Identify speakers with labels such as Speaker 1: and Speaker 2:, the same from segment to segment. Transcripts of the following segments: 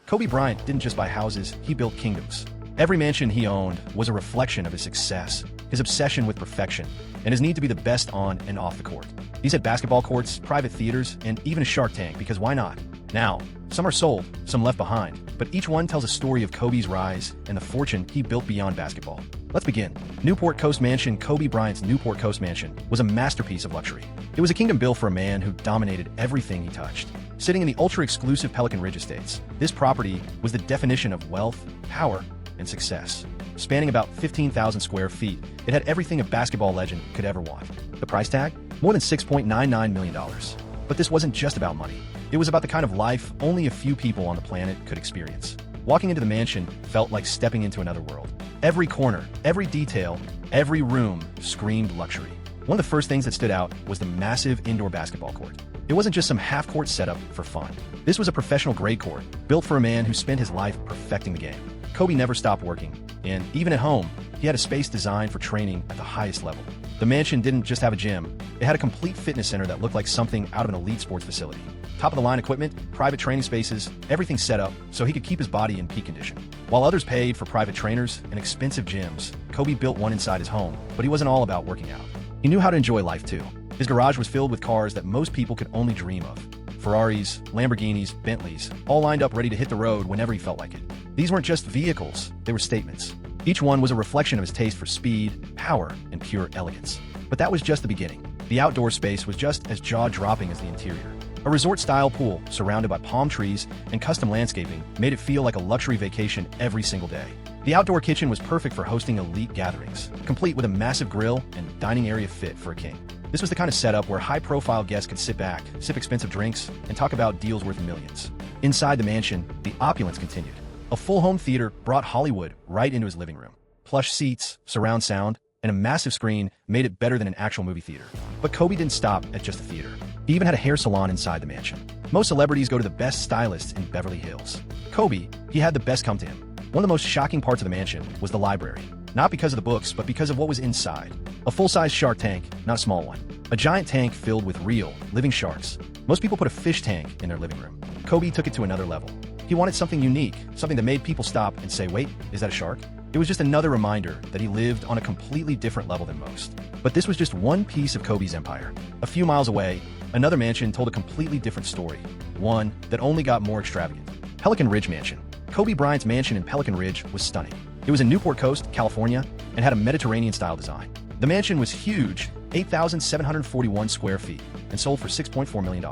Speaker 1: Kobe Bryant didn't just buy houses, he built kingdoms. Every mansion he owned was a reflection of his success, his obsession with perfection, and his need to be the best on and off the court. These had basketball courts, private theaters, and even a Shark Tank, because why not? Now, some are sold, some left behind, but each one tells a story of Kobe's rise and the fortune he built beyond basketball. Let's begin. Newport Coast Mansion. Kobe Bryant's Newport Coast Mansion was a masterpiece of luxury. It was a kingdom built for a man who dominated everything he touched. Sitting in the ultra-exclusive Pelican Ridge Estates, this property was the definition of wealth, power, and success. Spanning about 15,000 square feet, it had everything a basketball legend could ever want. The price tag? More than $6.99 million. But this wasn't just about money. It was about the kind of life only a few people on the planet could experience. Walking into the mansion felt like stepping into another world. Every corner, every detail, every room screamed luxury. One of the first things that stood out was the massive indoor basketball court. It wasn't just some half-court setup for fun. This was a professional-grade court, built for a man who spent his life perfecting the game. Kobe never stopped working, and even at home, he had a space designed for training at the highest level. The mansion didn't just have a gym, it had a complete fitness center that looked like something out of an elite sports facility. Top-of-the-line equipment, private training spaces, everything set up so he could keep his body in peak condition. While others paid for private trainers and expensive gyms, Kobe built one inside his home, but he wasn't all about working out. He knew how to enjoy life too. His garage was filled with cars that most people could only dream of. Ferraris, Lamborghinis, Bentleys, all lined up ready to hit the road whenever he felt like it. These weren't just vehicles, they were statements. Each one was a reflection of his taste for speed, power, and pure elegance. But that was just the beginning. The outdoor space was just as jaw-dropping as the interior. A resort-style pool surrounded by palm trees and custom landscaping made it feel like a luxury vacation every single day. The outdoor kitchen was perfect for hosting elite gatherings, complete with a massive grill and dining area fit for a king. This was the kind of setup where high-profile guests could sit back, sip expensive drinks, and talk about deals worth millions. Inside the mansion, the opulence continued. A full home theater brought Hollywood right into his living room. Plush seats, surround sound, and a massive screen made it better than an actual movie theater. But Kobe didn't stop at just a theater. He even had a hair salon inside the mansion. Most celebrities go to the best stylists in Beverly Hills. Kobe, he had the best come to him. One of the most shocking parts of the mansion was the library. Not because of the books, but because of what was inside. A full-size shark tank, not a small one. A giant tank filled with real, living sharks. Most people put a fish tank in their living room. Kobe took it to another level. He wanted something unique, something that made people stop and say, wait, is that a shark? It was just another reminder that he lived on a completely different level than most. But this was just one piece of Kobe's empire. A few miles away, another mansion told a completely different story, one that only got more extravagant. Pelican Ridge Mansion. Kobe Bryant's mansion in Pelican Ridge was stunning. It was in Newport Coast, California, and had a Mediterranean-style design. The mansion was huge, 8,741 square feet, and sold for $6.4 million.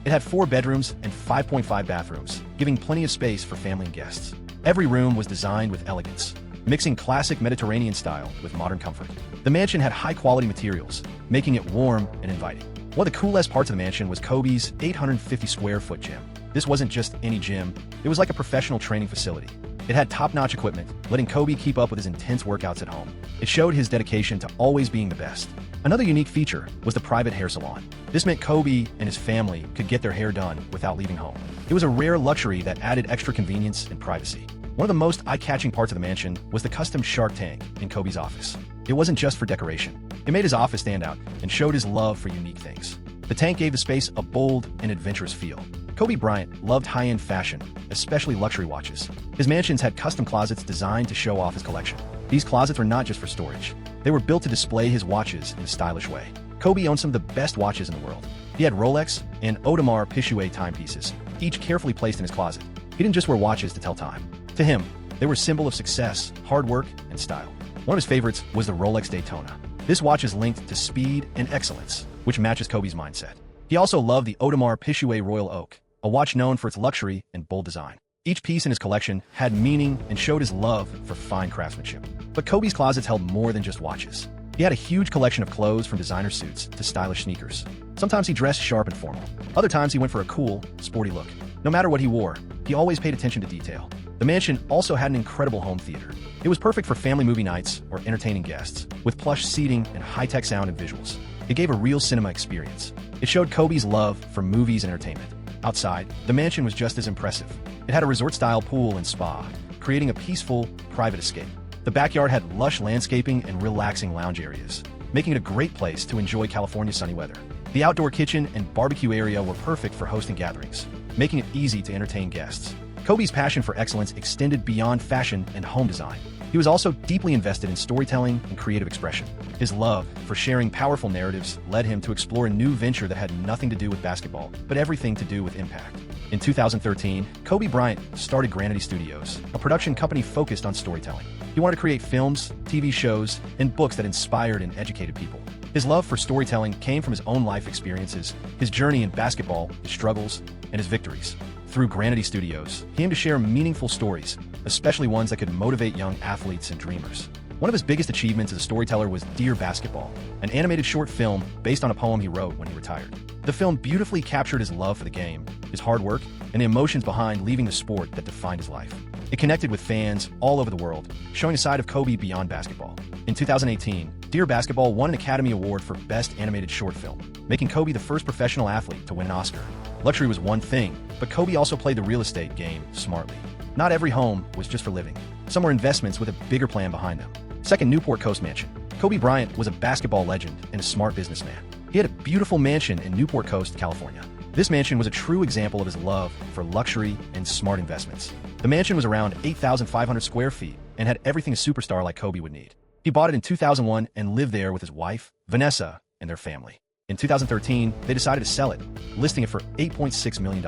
Speaker 1: It had 4 bedrooms and 5.5 bathrooms, giving plenty of space for family and guests. Every room was designed with elegance, mixing classic Mediterranean style with modern comfort. The mansion had high-quality materials, making it warm and inviting. One of the coolest parts of the mansion was Kobe's 850-square-foot gym. This wasn't just any gym, it was like a professional training facility. It had top-notch equipment, letting Kobe keep up with his intense workouts at home. It showed his dedication to always being the best. Another unique feature was the private hair salon. This meant Kobe and his family could get their hair done without leaving home. It was a rare luxury that added extra convenience and privacy. One of the most eye-catching parts of the mansion was the custom shark tank in Kobe's office. It wasn't just for decoration. It made his office stand out and showed his love for unique things. The tank gave the space a bold and adventurous feel. Kobe Bryant loved high-end fashion, especially luxury watches. His mansions had custom closets designed to show off his collection. These closets were not just for storage. They were built to display his watches in a stylish way. Kobe owned some of the best watches in the world. He had Rolex and Audemars Piguet timepieces, each carefully placed in his closet. He didn't just wear watches to tell time. To him, they were a symbol of success, hard work, and style. One of his favorites was the Rolex Daytona. This watch is linked to speed and excellence, which matches Kobe's mindset. He also loved the Audemars Piguet Royal Oak, a watch known for its luxury and bold design. Each piece in his collection had meaning and showed his love for fine craftsmanship. But Kobe's closets held more than just watches. He had a huge collection of clothes from designer suits to stylish sneakers. Sometimes he dressed sharp and formal. Other times he went for a cool, sporty look. No matter what he wore, he always paid attention to detail. The mansion also had an incredible home theater. It was perfect for family movie nights or entertaining guests, with plush seating and high-tech sound and visuals. It gave a real cinema experience. It showed Kobe's love for movies and entertainment. Outside, the mansion was just as impressive. It had a resort-style pool and spa, creating a peaceful, private escape. The backyard had lush landscaping and relaxing lounge areas, making it a great place to enjoy California's sunny weather. The outdoor kitchen and barbecue area were perfect for hosting gatherings, making it easy to entertain guests. Kobe's passion for excellence extended beyond fashion and home design. He was also deeply invested in storytelling and creative expression. His love for sharing powerful narratives led him to explore a new venture that had nothing to do with basketball, but everything to do with impact. In 2013, Kobe Bryant started Granity Studios, a production company focused on storytelling. He wanted to create films, TV shows, and books that inspired and educated people. His love for storytelling came from his own life experiences, his journey in basketball, his struggles, and his victories. Through Granity Studios, he aimed to share meaningful stories, especially ones that could motivate young athletes and dreamers. One of his biggest achievements as a storyteller was Dear Basketball, an animated short film based on a poem he wrote when he retired. The film beautifully captured his love for the game, his hard work, and the emotions behind leaving the sport that defined his life. It connected with fans all over the world, showing a side of Kobe beyond basketball. In 2018, Dear Basketball won an Academy Award for Best Animated Short Film, making Kobe the first professional athlete to win an Oscar. Luxury was one thing, but Kobe also played the real estate game smartly. Not every home was just for living. Some were investments with a bigger plan behind them. Second, Newport Coast Mansion. Kobe Bryant was a basketball legend and a smart businessman. He had a beautiful mansion in Newport Coast, California. This mansion was a true example of his love for luxury and smart investments. The mansion was around 8,500 square feet and had everything a superstar like Kobe would need. He bought it in 2001 and lived there with his wife, Vanessa, and their family. In 2013, they decided to sell it, listing it for $8.6 million.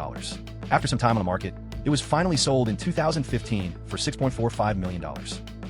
Speaker 1: After some time on the market, it was finally sold in 2015 for $6.45 million.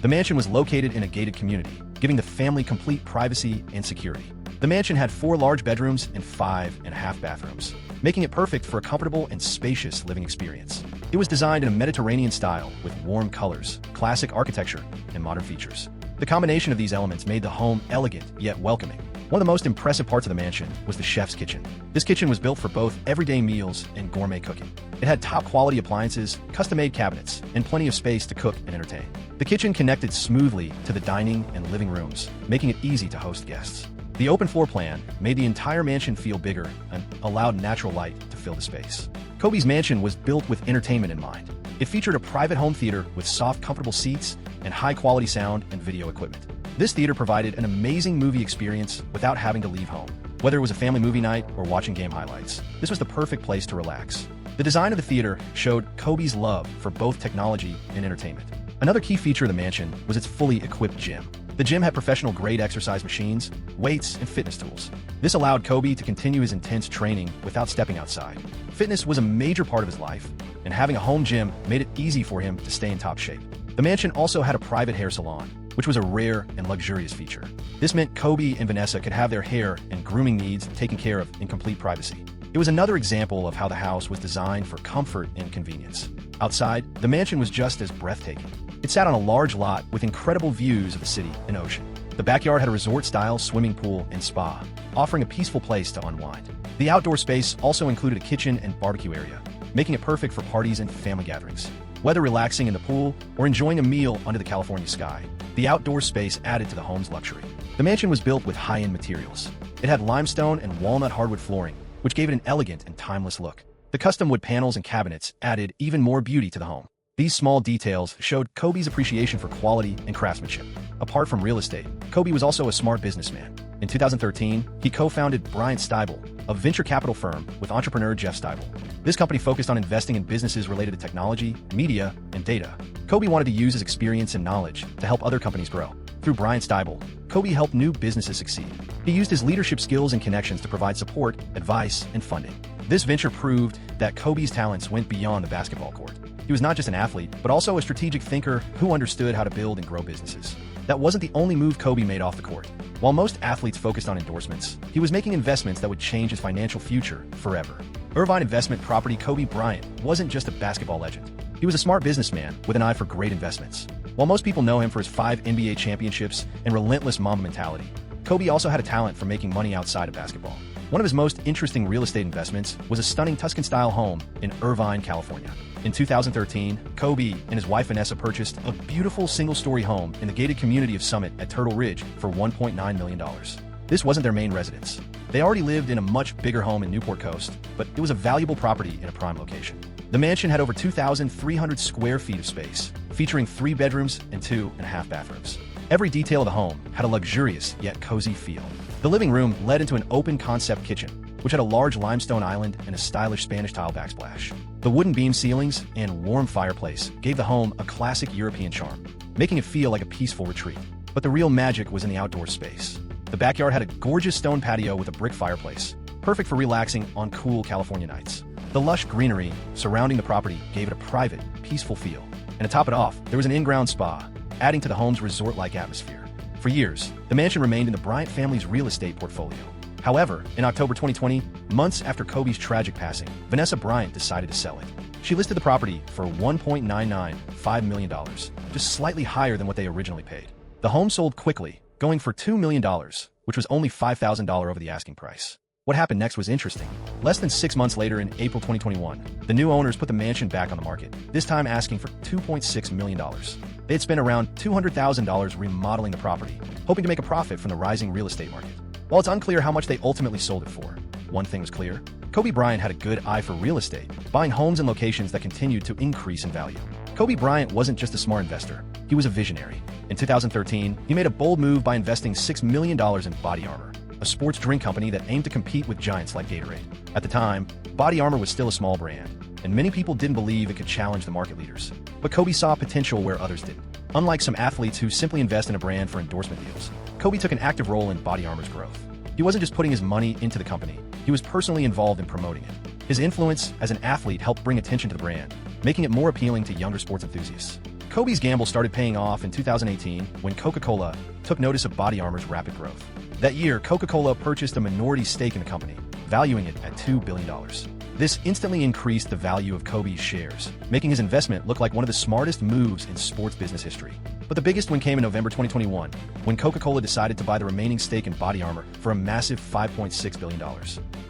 Speaker 1: The mansion was located in a gated community, giving the family complete privacy and security. The mansion had 4 large bedrooms and 5.5 bathrooms, making it perfect for a comfortable and spacious living experience. It was designed in a Mediterranean style with warm colors, classic architecture, and modern features. The combination of these elements made the home elegant yet welcoming. One of the most impressive parts of the mansion was the chef's kitchen. This kitchen was built for both everyday meals and gourmet cooking. It had top-quality appliances, custom-made cabinets, and plenty of space to cook and entertain. The kitchen connected smoothly to the dining and living rooms, making it easy to host guests. The open floor plan made the entire mansion feel bigger and allowed natural light to fill the space. Kobe's mansion was built with entertainment in mind. It featured a private home theater with soft, comfortable seats and high-quality sound and video equipment. This theater provided an amazing movie experience without having to leave home. Whether it was a family movie night or watching game highlights, this was the perfect place to relax. The design of the theater showed Kobe's love for both technology and entertainment. Another key feature of the mansion was its fully equipped gym. The gym had professional-grade exercise machines, weights, and fitness tools. This allowed Kobe to continue his intense training without stepping outside. Fitness was a major part of his life, and having a home gym made it easy for him to stay in top shape. The mansion also had a private hair salon, which was a rare and luxurious feature. This meant Kobe and Vanessa could have their hair and grooming needs taken care of in complete privacy. It was another example of how the house was designed for comfort and convenience. Outside, the mansion was just as breathtaking. It sat on a large lot with incredible views of the city and ocean. The backyard had a resort-style swimming pool and spa, offering a peaceful place to unwind. The outdoor space also included a kitchen and barbecue area, making it perfect for parties and family gatherings. Whether relaxing in the pool or enjoying a meal under the California sky, the outdoor space added to the home's luxury. The mansion was built with high-end materials. It had limestone and walnut hardwood flooring, which gave it an elegant and timeless look. The custom wood panels and cabinets added even more beauty to the home. These small details showed Kobe's appreciation for quality and craftsmanship. Apart from real estate, Kobe was also a smart businessman. In 2013, he co-founded Bryant Stibel, a venture capital firm with entrepreneur Jeff Stibel. This company focused on investing in businesses related to technology, media, and data. Kobe wanted to use his experience and knowledge to help other companies grow. Through Bryant Stibel, Kobe helped new businesses succeed. He used his leadership skills and connections to provide support, advice, and funding. This venture proved that Kobe's talents went beyond the basketball court. He was not just an athlete, but also a strategic thinker who understood how to build and grow businesses. That wasn't the only move Kobe made off the court. While most athletes focused on endorsements, he was making investments that would change his financial future forever. Irvine Investment Property Kobe Bryant wasn't just a basketball legend. He was a smart businessman with an eye for great investments. While most people know him for his 5 NBA championships and relentless Mamba mentality, Kobe also had a talent for making money outside of basketball. One of his most interesting real estate investments was a stunning Tuscan-style home in Irvine, California. In 2013, Kobe and his wife Vanessa purchased a beautiful single-story home in the gated community of Summit at Turtle Ridge for $1.9 million. This wasn't their main residence. They already lived in a much bigger home in Newport Coast, but it was a valuable property in a prime location. The mansion had over 2,300 square feet of space, featuring 3 bedrooms and 2.5 bathrooms. Every detail of the home had a luxurious yet cozy feel. The living room led into an open-concept kitchen, which had a large limestone island and a stylish Spanish tile backsplash. The wooden beam ceilings and warm fireplace gave the home a classic European charm, making it feel like a peaceful retreat. But the real magic was in the outdoor space. The backyard had a gorgeous stone patio with a brick fireplace, perfect for relaxing on cool California nights. The lush greenery surrounding the property gave it a private, peaceful feel. And to top it off, there was an in-ground spa, adding to the home's resort-like atmosphere. For years, the mansion remained in the Bryant family's real estate portfolio. However, in October 2020, months after Kobe's tragic passing, Vanessa Bryant decided to sell it. She listed the property for $1.995 million, just slightly higher than what they originally paid. The home sold quickly, going for $2 million, which was only $5,000 over the asking price. What happened next was interesting. Less than 6 months later, in April 2021, the new owners put the mansion back on the market, this time asking for $2.6 million. They had spent around $200,000 remodeling the property, hoping to make a profit from the rising real estate market. While it's unclear how much they ultimately sold it for, one thing was clear: Kobe Bryant had a good eye for real estate, buying homes in locations that continued to increase in value. Kobe Bryant wasn't just a smart investor, he was a visionary. In 2013, he made a bold move by investing $6 million in Body Armor, a sports drink company that aimed to compete with giants like Gatorade. At the time, Body Armor was still a small brand, and many people didn't believe it could challenge the market leaders. But Kobe saw potential where others didn't. Unlike some athletes who simply invest in a brand for endorsement deals, Kobe took an active role in Body Armor's growth. He wasn't just putting his money into the company, he was personally involved in promoting it. His influence as an athlete helped bring attention to the brand, making it more appealing to younger sports enthusiasts. Kobe's gamble started paying off in 2018 when Coca-Cola took notice of Body Armor's rapid growth. That year, Coca-Cola purchased a minority stake in the company, valuing it at $2 billion. This instantly increased the value of Kobe's shares, making his investment look like one of the smartest moves in sports business history. But the biggest one came in November 2021, when Coca-Cola decided to buy the remaining stake in Body Armor for a massive $5.6 billion.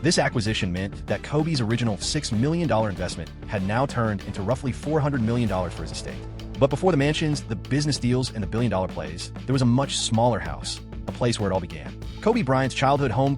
Speaker 1: This acquisition meant that Kobe's original $6 million investment had now turned into roughly $400 million for his estate. But before the mansions, the business deals, and the billion-dollar plays, there was a much smaller house, a place where it all began. Kobe Bryant's childhood home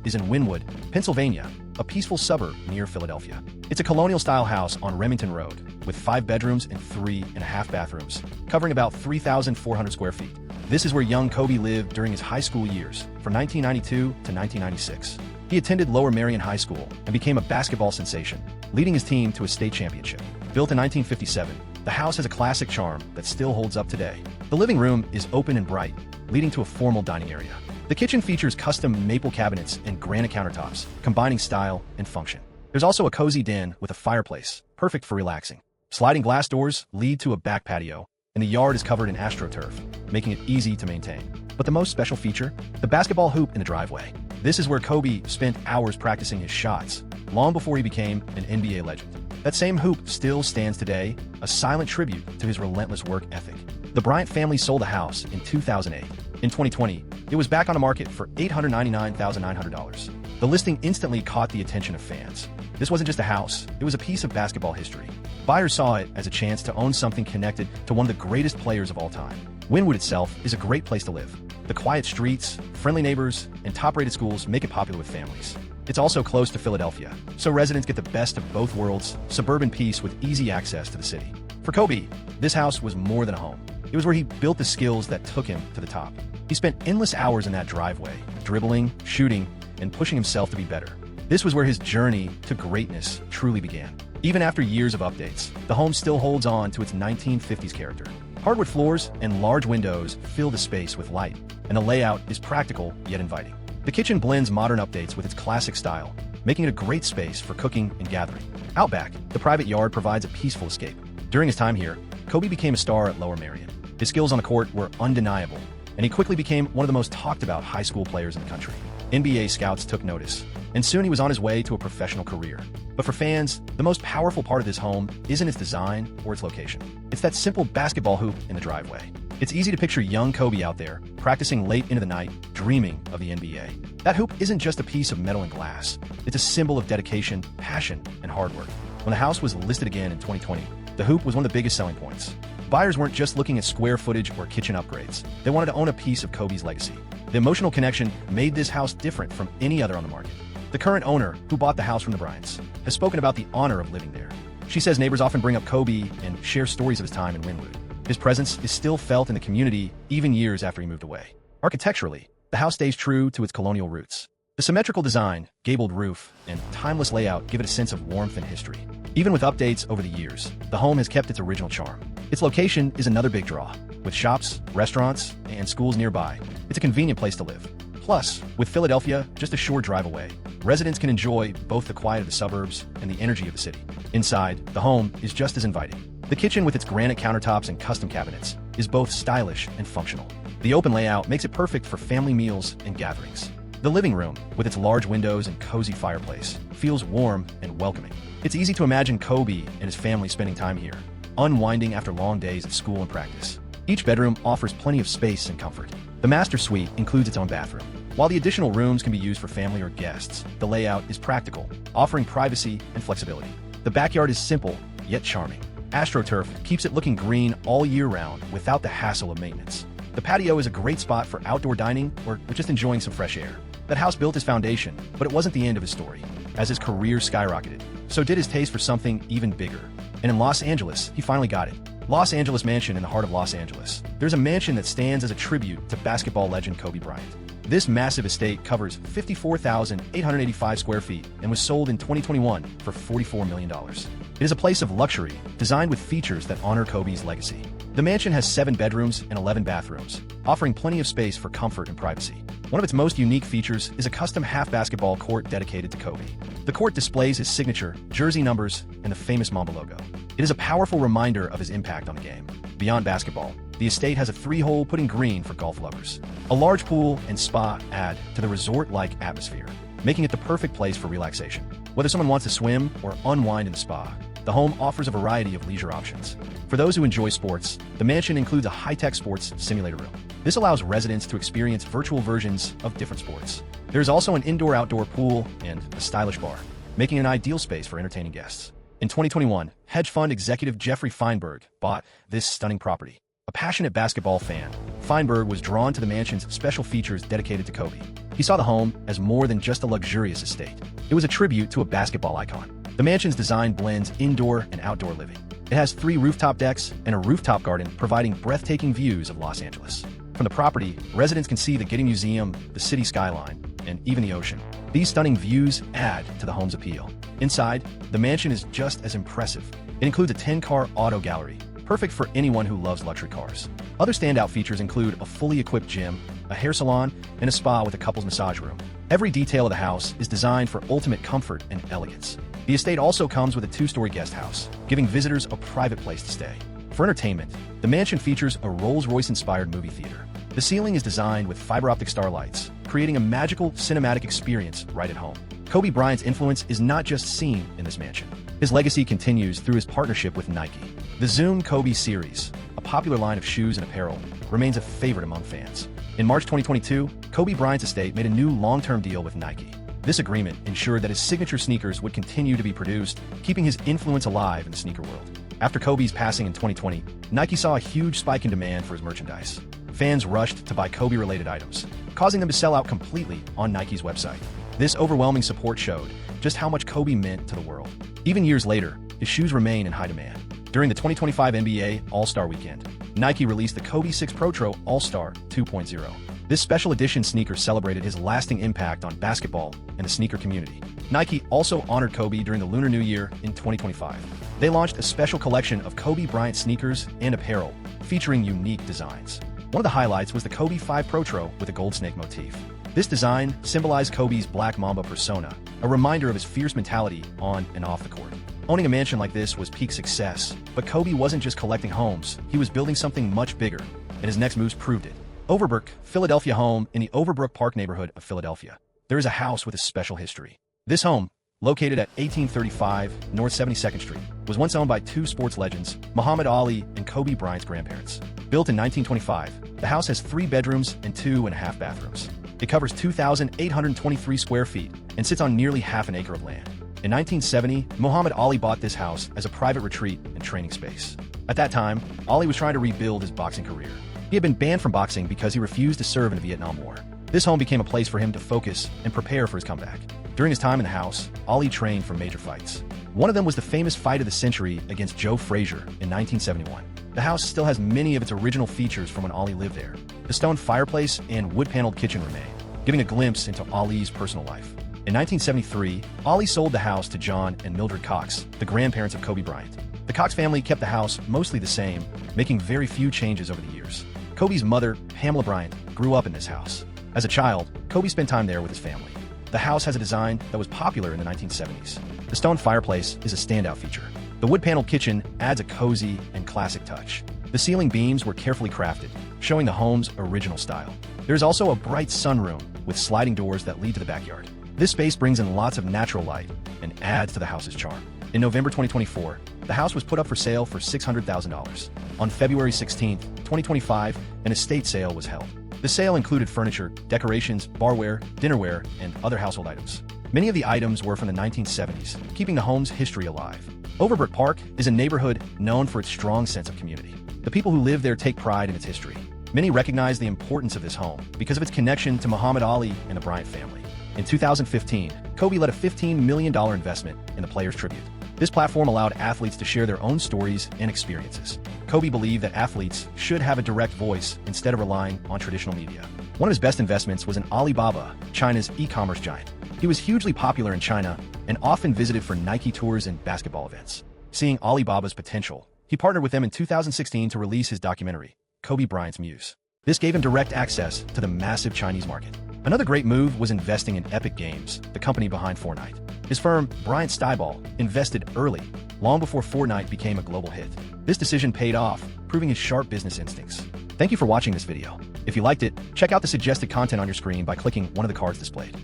Speaker 1: is in Wynwood, Pennsylvania, a peaceful suburb near Philadelphia. It's a colonial-style house on Remington Road, with 5 bedrooms and 3.5 bathrooms, covering about 3,400 square feet. This is where young Kobe lived during his high school years, from 1992 to 1996. He attended Lower Merion High School and became a basketball sensation, leading his team to a state championship. Built in 1957, the house has a classic charm that still holds up today. The living room is open and bright, leading to a formal dining area. The kitchen features custom maple cabinets and granite countertops, combining style and function. There's also a cozy den with a fireplace, perfect for relaxing. Sliding glass doors lead to a back patio, and the yard is covered in AstroTurf, making it easy to maintain. But the most special feature? The basketball hoop in the driveway. This is where Kobe spent hours practicing his shots, long before he became an NBA legend. That same hoop still stands today, a silent tribute to his relentless work ethic. The Bryant family sold the house in 2008. In 2020, it was back on the market for $899,900. The listing instantly caught the attention of fans. This wasn't just a house, it was a piece of basketball history. Buyers saw it as a chance to own something connected to one of the greatest players of all time. Wynwood itself is a great place to live. The quiet streets, friendly neighbors, and top-rated schools make it popular with families. It's also close to Philadelphia, so residents get the best of both worlds, suburban peace with easy access to the city. For Kobe, this house was more than a home. It was where he built the skills that took him to the top. He spent endless hours in that driveway, dribbling, shooting, and pushing himself to be better. This was where his journey to greatness truly began. Even after years of updates, the home still holds on to its 1950s character. Hardwood floors and large windows fill the space with light, and the layout is practical yet inviting. The kitchen blends modern updates with its classic style, making it a great space for cooking and gathering. Out back, the private yard provides a peaceful escape. During his time here, Kobe became a star at Lower Merion. His skills on the court were undeniable, and he quickly became one of the most talked-about high school players in the country. NBA scouts took notice, and soon he was on his way to a professional career. But for fans, the most powerful part of this home isn't its design or its location. It's that simple basketball hoop in the driveway. It's easy to picture young Kobe out there, practicing late into the night, dreaming of the NBA. That hoop isn't just a piece of metal and glass. It's a symbol of dedication, passion, and hard work. When the house was listed again in 2020, the hoop was one of the biggest selling points. Buyers weren't just looking at square footage or kitchen upgrades. They wanted to own a piece of Kobe's legacy. The emotional connection made this house different from any other on the market. The current owner, who bought the house from the Bryants, has spoken about the honor of living there. She says neighbors often bring up Kobe and share stories of his time in Wynwood. His presence is still felt in the community even years after he moved away. Architecturally, the house stays true to its colonial roots. The symmetrical design, gabled roof, and timeless layout give it a sense of warmth and history. Even with updates over the years, the home has kept its original charm. Its location is another big draw. With shops, restaurants, and schools nearby, it's a convenient place to live. Plus, with Philadelphia just a short drive away, residents can enjoy both the quiet of the suburbs and the energy of the city. Inside, the home is just as inviting. The kitchen with its granite countertops and custom cabinets is both stylish and functional. The open layout makes it perfect for family meals and gatherings. The living room, with its large windows and cozy fireplace, feels warm and welcoming. It's easy to imagine Kobe and his family spending time here, unwinding after long days of school and practice. Each bedroom offers plenty of space and comfort. The master suite includes its own bathroom. While the additional rooms can be used for family or guests, the layout is practical, offering privacy and flexibility. The backyard is simple, yet charming. AstroTurf keeps it looking green all year round without the hassle of maintenance. The patio is a great spot for outdoor dining or just enjoying some fresh air. That house built his foundation, but it wasn't the end of his story. As his career skyrocketed, so did his taste for something even bigger. And in Los Angeles, he finally got it. Los Angeles Mansion in the heart of Los Angeles. There's a mansion that stands as a tribute to basketball legend Kobe Bryant. This massive estate covers 54,885 square feet and was sold in 2021 for $44 million. It is a place of luxury, designed with features that honor Kobe's legacy. The mansion has 7 bedrooms and 11 bathrooms, offering plenty of space for comfort and privacy. One of its most unique features is a custom half basketball court dedicated to Kobe. The court displays his signature, jersey numbers, and the famous Mamba logo. It is a powerful reminder of his impact on the game. Beyond basketball, the estate has a 3-hole putting green for golf lovers. A large pool and spa add to the resort-like atmosphere, making it the perfect place for relaxation. Whether someone wants to swim or unwind in the spa, the home offers a variety of leisure options. For those who enjoy sports, the mansion includes a high-tech sports simulator room. This allows residents to experience virtual versions of different sports. There's also an indoor-outdoor pool and a stylish bar, making it an ideal space for entertaining guests. In 2021, hedge fund executive Jeffrey Feinberg bought this stunning property. A passionate basketball fan, Feinberg was drawn to the mansion's special features dedicated to Kobe. He saw the home as more than just a luxurious estate. It was a tribute to a basketball icon. The mansion's design blends indoor and outdoor living. It has 3 rooftop decks and a rooftop garden providing breathtaking views of Los Angeles. From the property, residents can see the Getty Museum, the city skyline, and even the ocean. These stunning views add to the home's appeal. Inside, the mansion is just as impressive. It includes a 10-car auto gallery, perfect for anyone who loves luxury cars. Other standout features include a fully equipped gym, a hair salon, and a spa with a couple's massage room. Every detail of the house is designed for ultimate comfort and elegance. The estate also comes with a 2-story guest house, giving visitors a private place to stay. For entertainment, the mansion features a Rolls-Royce-inspired movie theater. The ceiling is designed with fiber-optic starlights, creating a magical cinematic experience right at home. Kobe Bryant's influence is not just seen in this mansion. His legacy continues through his partnership with Nike. The Zoom Kobe series, a popular line of shoes and apparel, remains a favorite among fans. In March 2022, Kobe Bryant's estate made a new long-term deal with Nike. This agreement ensured that his signature sneakers would continue to be produced, keeping his influence alive in the sneaker world. After Kobe's passing in 2020, Nike saw a huge spike in demand for his merchandise. Fans rushed to buy Kobe-related items, causing them to sell out completely on Nike's website. This overwhelming support showed just how much Kobe meant to the world. Even years later, his shoes remain in high demand. During the 2025 NBA All-Star Weekend, Nike released the Kobe 6 Pro All-Star 2.0. This special edition sneaker celebrated his lasting impact on basketball and the sneaker community. Nike also honored Kobe during the Lunar New Year in 2025. They launched a special collection of Kobe Bryant sneakers and apparel, featuring unique designs. One of the highlights was the Kobe 5 Pro with a gold snake motif. This design symbolized Kobe's Black Mamba persona, a reminder of his fierce mentality on and off the court. Owning a mansion like this was peak success, but Kobe wasn't just collecting homes, he was building something much bigger, and his next moves proved it. Overbrook, Philadelphia home in the Overbrook Park neighborhood of Philadelphia. There is a house with a special history. This home, located at 1835 North 72nd Street, was once owned by 2 sports legends, Muhammad Ali and Kobe Bryant's grandparents. Built in 1925, the house has 3 bedrooms and 2.5 bathrooms. It covers 2,823 square feet and sits on nearly half an acre of land. In 1970, Muhammad Ali bought this house as a private retreat and training space. At that time, Ali was trying to rebuild his boxing career. He had been banned from boxing because he refused to serve in the Vietnam War. This home became a place for him to focus and prepare for his comeback. During his time in the house, Ali trained for major fights. One of them was the famous fight of the century against Joe Frazier in 1971. The house still has many of its original features from when Ali lived there. The stone fireplace and wood-paneled kitchen remain, giving a glimpse into Ali's personal life. In 1973, Ali sold the house to John and Mildred Cox, the grandparents of Kobe Bryant. The Cox family kept the house mostly the same, making very few changes over the years. Kobe's mother, Pamela Bryant, grew up in this house. As a child, Kobe spent time there with his family. The house has a design that was popular in the 1970s. The stone fireplace is a standout feature. The wood-paneled kitchen adds a cozy and classic touch. The ceiling beams were carefully crafted, showing the home's original style. There's also a bright sunroom with sliding doors that lead to the backyard. This space brings in lots of natural light and adds to the house's charm. In November 2024, the house was put up for sale for $600,000. On February 16, 2025, an estate sale was held. The sale included furniture, decorations, barware, dinnerware, and other household items. Many of the items were from the 1970s, keeping the home's history alive. Overbrook Park is a neighborhood known for its strong sense of community. The people who live there take pride in its history. Many recognize the importance of this home because of its connection to Muhammad Ali and the Bryant family. In 2015, Kobe led a $15 million investment in the Players Tribute. This platform allowed athletes to share their own stories and experiences. Kobe believed that athletes should have a direct voice instead of relying on traditional media. One of his best investments was in Alibaba, China's e-commerce giant. He was hugely popular in China and often visited for Nike tours and basketball events. Seeing Alibaba's potential, he partnered with them in 2016 to release his documentary, Kobe Bryant's Muse. This gave him direct access to the massive Chinese market. Another great move was investing in Epic Games, the company behind Fortnite. His firm, Bryant Styball, invested early, long before Fortnite became a global hit. This decision paid off, proving his sharp business instincts. Thank you for watching this video. If you liked it, check out the suggested content on your screen by clicking one of the cards displayed.